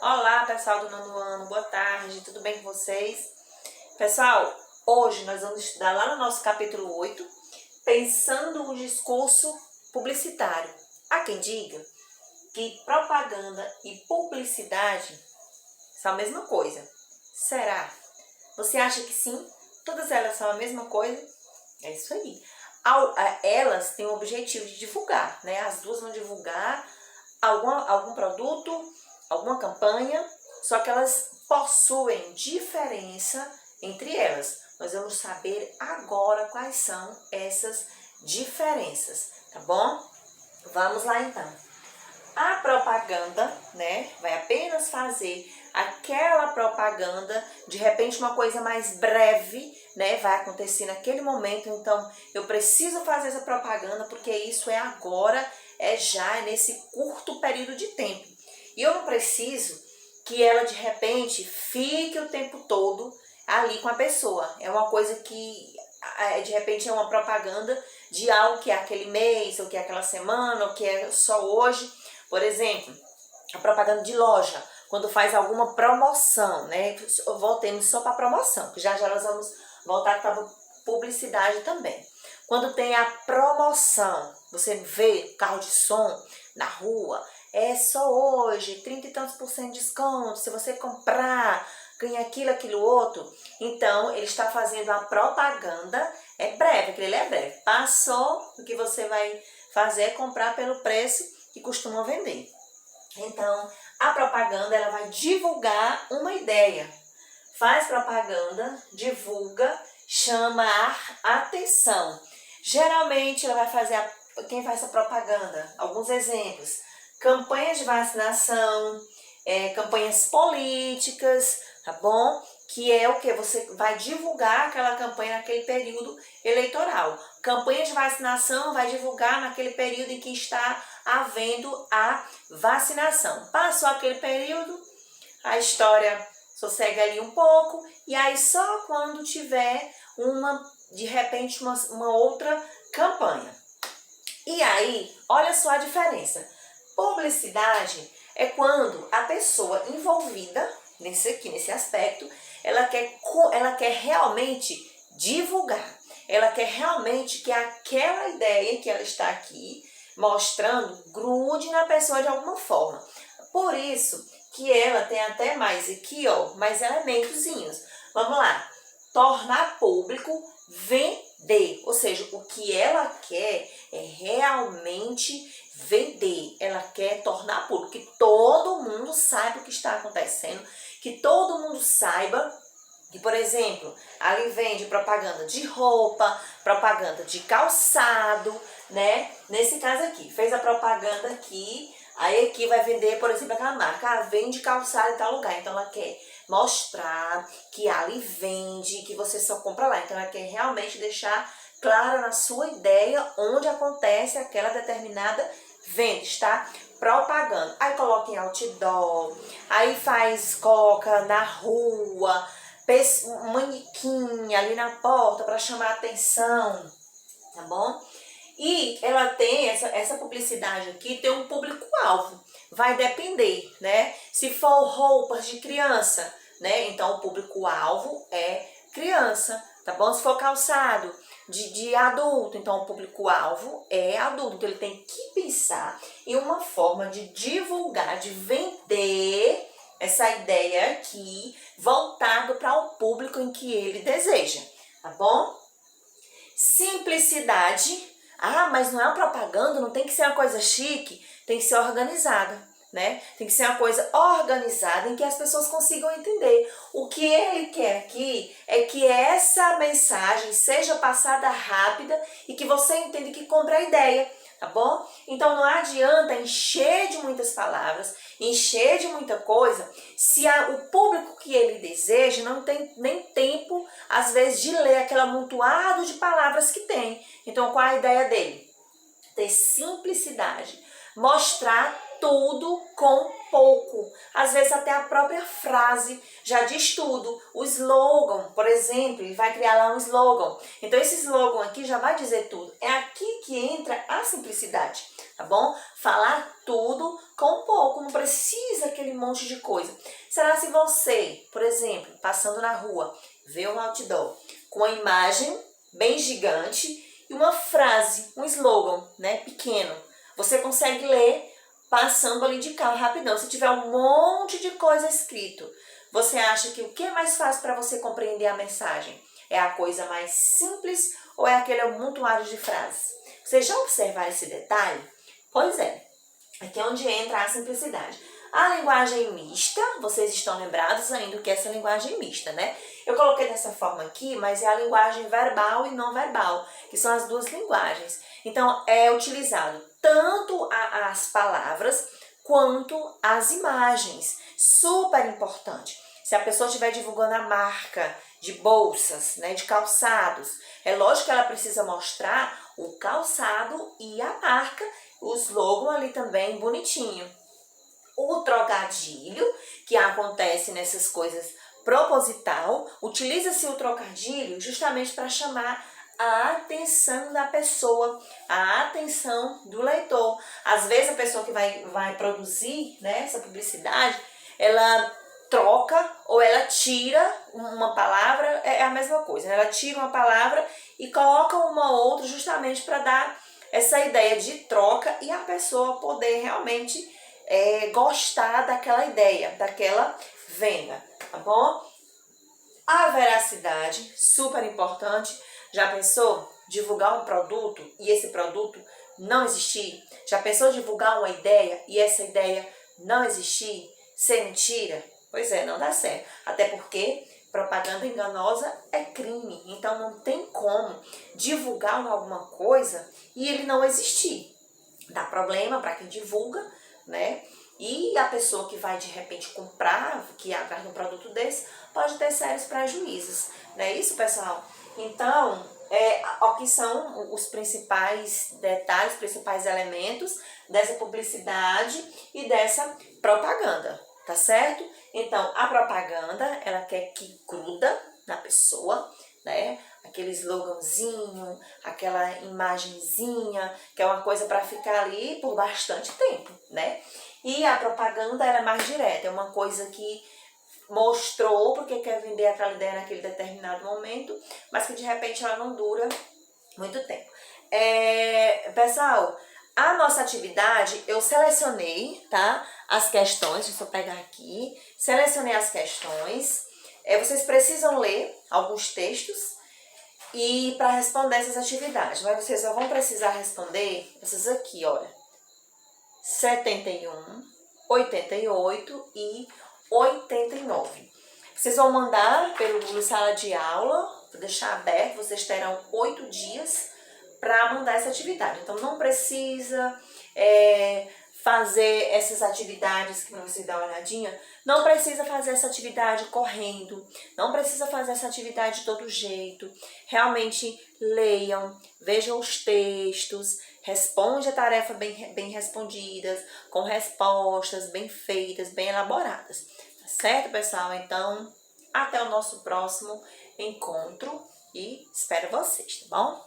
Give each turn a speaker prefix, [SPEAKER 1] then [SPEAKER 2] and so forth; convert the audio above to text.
[SPEAKER 1] Olá, pessoal do nono ano, boa tarde, tudo bem com vocês? Pessoal, hoje nós vamos estudar lá no nosso capítulo 8, pensando o discurso publicitário. Há quem diga que propaganda e publicidade são a mesma coisa. Será? Você acha que sim? Todas elas são a mesma coisa? É isso aí. Elas têm o objetivo de divulgar, né? As duas vão divulgar algum produto, alguma campanha, só que elas possuem diferença entre elas. Nós vamos saber agora quais são essas diferenças, tá bom? Vamos lá então. A propaganda, né, vai apenas fazer aquela propaganda, de repente uma coisa mais breve, né, vai acontecer naquele momento, então eu preciso fazer essa propaganda porque isso é agora, é já, é nesse curto período de tempo. E eu não preciso que ela de repente fique o tempo todo ali com a pessoa. É uma coisa que de repente é uma propaganda de algo que é aquele mês, ou que é aquela semana, ou que é só hoje. Por exemplo, a propaganda de loja, quando faz alguma promoção, né? Voltemos só para promoção, que já nós vamos voltar para publicidade também. Quando tem a promoção, você vê carro de som na rua, é só hoje, 30 e tantos por cento de desconto, se você comprar, ganha aquilo, aquilo outro. Então, ele está fazendo a propaganda, é breve, aquele é breve. Passou, o que você vai fazer é comprar pelo preço que costumam vender. Então, a propaganda, ela vai divulgar uma ideia. Faz propaganda, divulga, chama a atenção. Geralmente, ela vai fazer, quem faz essa propaganda? Alguns exemplos. Campanhas de vacinação, campanhas políticas, tá bom? Que é o que? Você vai divulgar aquela campanha naquele período eleitoral. Campanha de vacinação vai divulgar naquele período em que está havendo a vacinação. Passou aquele período, a história sossega ali um pouco, e aí só quando tiver de repente, uma outra campanha. E aí, olha só a diferença. Publicidade é quando a pessoa envolvida nesse aspecto, ela quer realmente divulgar. Ela quer realmente que aquela ideia que ela está aqui mostrando grude na pessoa de alguma forma. Por isso que ela tem até mais aqui, ó, mais elementozinhos. Vamos lá. Tornar público, vender. Ou seja, o que ela quer é realmente vender. Ela quer tornar público, que todo mundo saiba o que está acontecendo, que todo mundo saiba que, por exemplo, ali vende propaganda de roupa, propaganda de calçado, né? Nesse caso aqui, fez a propaganda aqui, aí aqui vai vender, por exemplo, aquela marca, vende calçado em tal lugar. Então, ela quer mostrar que ali vende, que você só compra lá. Então, ela quer realmente deixar claro na sua ideia onde acontece aquela determinada venda, está propaganda. Aí coloca em outdoor, aí coloca na rua, um manequim ali na porta para chamar a atenção, tá bom? E ela tem essa publicidade aqui, tem um público-alvo. Vai depender, né? Se for roupas de criança, né? Então o público-alvo é criança, tá bom? Se for calçado de adulto, então o público-alvo é adulto. Então ele tem que pensar em uma forma de divulgar, de vender essa ideia aqui, voltado para o público em que ele deseja, tá bom? Simplicidade. Ah, mas não é uma propaganda, não tem que ser uma coisa chique, tem que ser organizada, né? Tem que ser uma coisa organizada em que as pessoas consigam entender. O que ele quer aqui é que essa mensagem seja passada rápida e que você entenda que compra a ideia, tá bom? Então não adianta encher de muitas palavras, encher de muita coisa, se o público que ele deseja não tem nem tempo, às vezes, de ler aquele amontoado de palavras que tem. Então, qual é a ideia dele? Ter simplicidade, mostrar tudo com pouco. Às vezes até a própria frase já diz tudo. O slogan, por exemplo, ele vai criar lá um slogan. Então esse slogan aqui já vai dizer tudo. É aqui que entra a simplicidade, tá bom? Falar tudo com um pouco, não precisa aquele monte de coisa. Será se você, por exemplo, passando na rua, vê um outdoor com uma imagem bem gigante e uma frase, um slogan, né, pequeno, você consegue ler passando ali de carro rapidão. Se tiver um monte de coisa escrito, você acha que o que é mais fácil para você compreender a mensagem? É a coisa mais simples ou é aquele amontoado de frases? Vocês já observaram esse detalhe? Pois é, aqui é onde entra a simplicidade. A linguagem mista, vocês estão lembrados ainda do que é essa linguagem mista, né? Eu coloquei dessa forma aqui, mas é a linguagem verbal e não verbal, que são as duas linguagens. Então, é utilizado tanto as palavras quanto as imagens. Super importante. Se a pessoa estiver divulgando a marca de bolsas, né, de calçados, é lógico que ela precisa mostrar o calçado e a marca, o slogan ali também bonitinho. O trocadilho, que acontece nessas coisas proposital, utiliza-se o trocadilho justamente para chamar a atenção da pessoa, a atenção do leitor. Às vezes a pessoa que vai produzir, né, essa publicidade, ela troca ou ela tira uma palavra, é a mesma coisa, né? Ela tira uma palavra e coloca uma outra justamente para dar essa ideia de troca e a pessoa poder realmente gostar daquela ideia, daquela venda, tá bom? A veracidade, super importante. Já pensou divulgar um produto e esse produto não existir? Já pensou divulgar uma ideia e essa ideia não existir? Ser mentira? Pois é, não dá certo. Até porque propaganda enganosa é crime. Então não tem como divulgar alguma coisa e ele não existir. Dá problema para quem divulga, né? E a pessoa que vai de repente comprar, que é atrás de um produto desse, pode ter sérios prejuízos, não é isso, pessoal? Então, o que são os principais detalhes, os principais elementos dessa publicidade e dessa propaganda, tá certo? Então, a propaganda, ela quer que gruda na pessoa, né? Aquele sloganzinho, aquela imagenzinha, que é uma coisa para ficar ali por bastante tempo, né? E a propaganda ela é mais direta, é uma coisa que mostrou porque quer vender aquela ideia naquele determinado momento, mas que de repente ela não dura muito tempo. Pessoal, a nossa atividade, eu selecionei, tá? As questões, deixa eu pegar aqui, selecionei as questões. Vocês precisam ler alguns textos e para responder essas atividades, mas vocês só vão precisar responder essas aqui, olha. 71, 88 e 89. Vocês vão mandar pelo Google Sala de Aula, vou deixar aberto, vocês terão 8 dias para mandar essa atividade. Então não precisa fazer essas atividades que você dá uma olhadinha, não precisa fazer essa atividade correndo, não precisa fazer essa atividade de todo jeito. Realmente leiam, vejam os textos, responde a tarefa bem respondidas, com respostas bem feitas, bem elaboradas. Tá certo, pessoal? Então, até o nosso próximo encontro e espero vocês, tá bom?